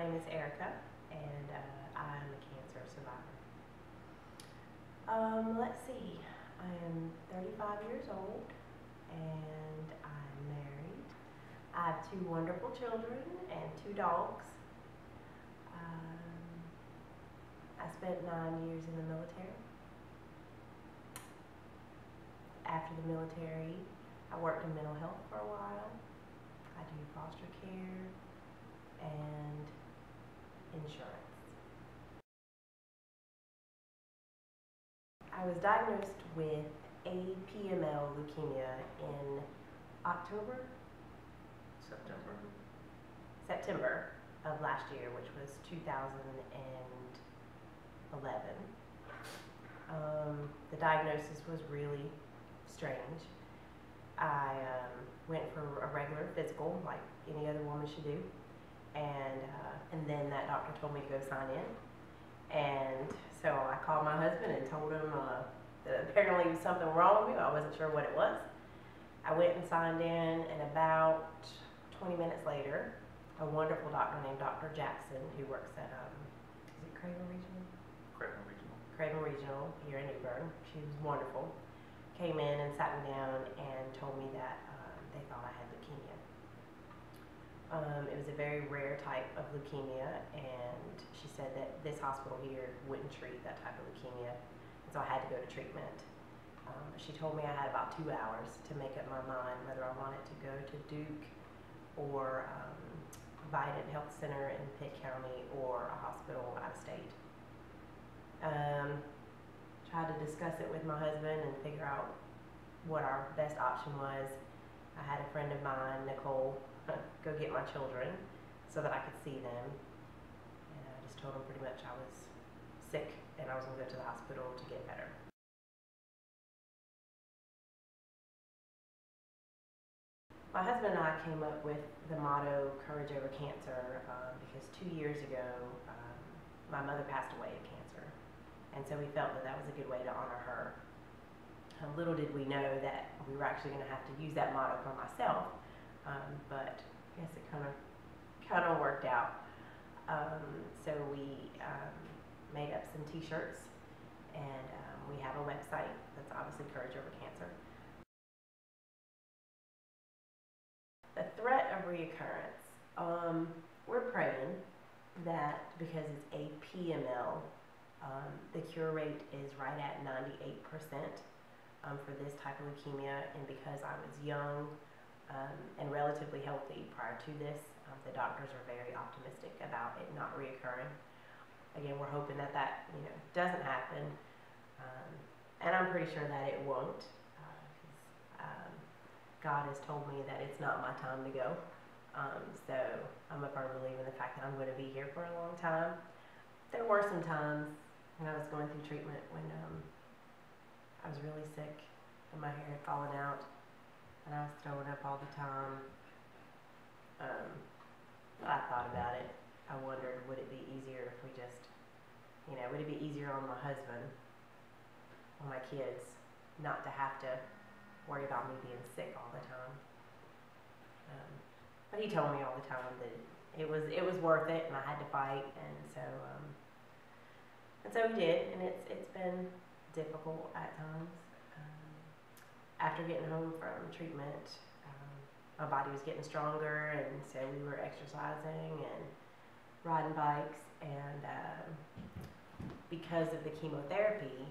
name is Erica, and I'm a cancer survivor. Let's see. I am 35 years old, and I'm married. I have two wonderful children and two dogs. I spent 9 years in the military. After the military, I worked in mental health for a while. I do foster care and insurance. I was diagnosed with APML leukemia in September of last year, which was 2011. The diagnosis was really strange. I went for a regular physical, like any other woman should do, and then that doctor told me to go sign in. And so I called my husband and told him that apparently there was something wrong with me. I wasn't sure what it was. I went and signed in, and about 20 minutes later, a wonderful doctor named Dr. Jackson, who works at, is it Craven Regional? Craven Regional here in New Bern. She was wonderful. Came in and sat me down and told me that they thought I had leukemia. It was a very rare type of leukemia, and she said that this hospital here wouldn't treat that type of leukemia, and so I had to go to treatment. She told me I had about 2 hours to make up my mind whether I wanted to go to Duke or Vidant Health Center in Pitt County or a hospital out of state. Tried to discuss it with my husband and figure out what our best option was. I had a friend of mine, Nicole, go get my children so that I could see them. And I just told them pretty much I was sick and I was going to go to the hospital to get better. My husband and I came up with the motto, Courage Over Cancer, because 2 years ago, my mother passed away of cancer. And so we felt that that was a good way to honor her. Little did we know that we were actually going to have to use that motto for myself, but I guess it kind of worked out. So we made up some t-shirts, and we have a website that's obviously Courage Over Cancer. The threat of reoccurrence. We're praying that because it's APML, the cure rate is right at 98% for this type of leukemia, and because I was young and relatively healthy prior to this, the doctors are very optimistic about it not reoccurring. Again, we're hoping that doesn't happen, and I'm pretty sure that it won't. God has told me that it's not my time to go, so I'm a firm believer in the fact that I'm going to be here for a long time. There were some times when I was going through treatment when I was really sick and my hair had fallen out and I was throwing up all the time. I thought about it. I wondered, would it be easier if we just, would it be easier on my husband or my kids not to have to worry about me being sick all the time? But he told me all the time that it was worth it and I had to fight, and so we did, and it's been difficult at times. After getting home from treatment, my body was getting stronger, and so we were exercising and riding bikes, and because of the chemotherapy,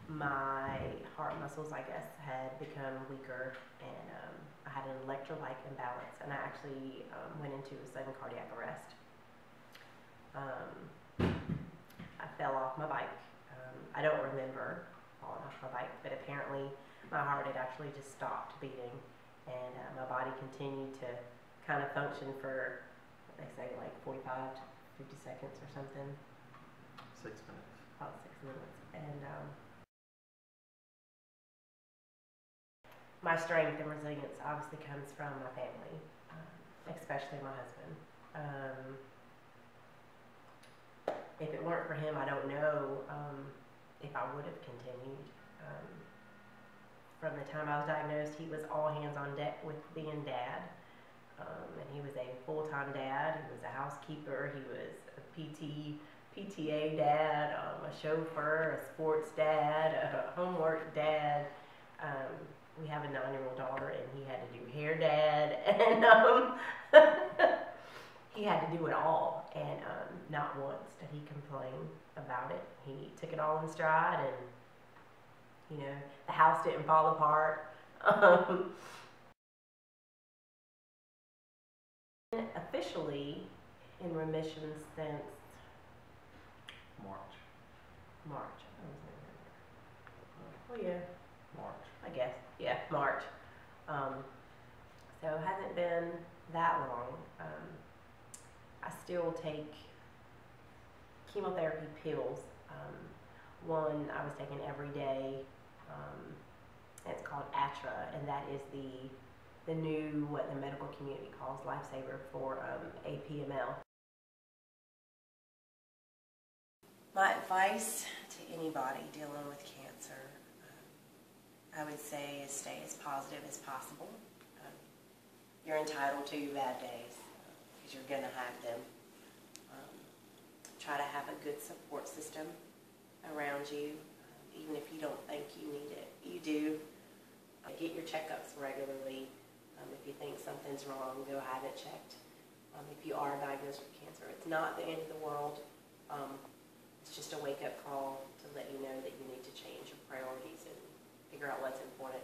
my heart muscles, I guess, had become weaker, and I had an electrolyte imbalance, and I actually went into a sudden cardiac arrest. I fell off my bike. I don't remember falling off my bike, but apparently my heart had actually just stopped beating, and my body continued to kind of function for, what they say, like 45 to 50 seconds or something. 6 minutes. About 6 minutes. And my strength and resilience obviously comes from my family, especially my husband. If it weren't for him, I don't know if I would have continued. From the time I was diagnosed, he was all hands on deck with being dad. And he was a full-time dad. He was a housekeeper. He was a PTA dad, a chauffeur, a sports dad, a homework dad. We have a 9-year-old daughter, and he had to do hair dad, and he had to do it all. And not once did he complain about it. He took it all in stride, and the house didn't fall apart. Officially in remission since March. March. Oh yeah, March. I guess. Yeah, March. So it hasn't been that long. I still take chemotherapy pills. One I was taking every day. It's called Atra, and that is the new, what the medical community calls lifesaver for APML. My advice to anybody dealing with cancer, I would say, is stay as positive as possible. You're entitled to your bad days, because you're going to have them. Try to have a good support system around you, even if you don't think you need it. You do. Get your checkups regularly. If you think something's wrong, go have it checked. If you are diagnosed with cancer, it's not the end of the world. It's just a wake-up call to let you know that you need to change your priorities and figure out what's important.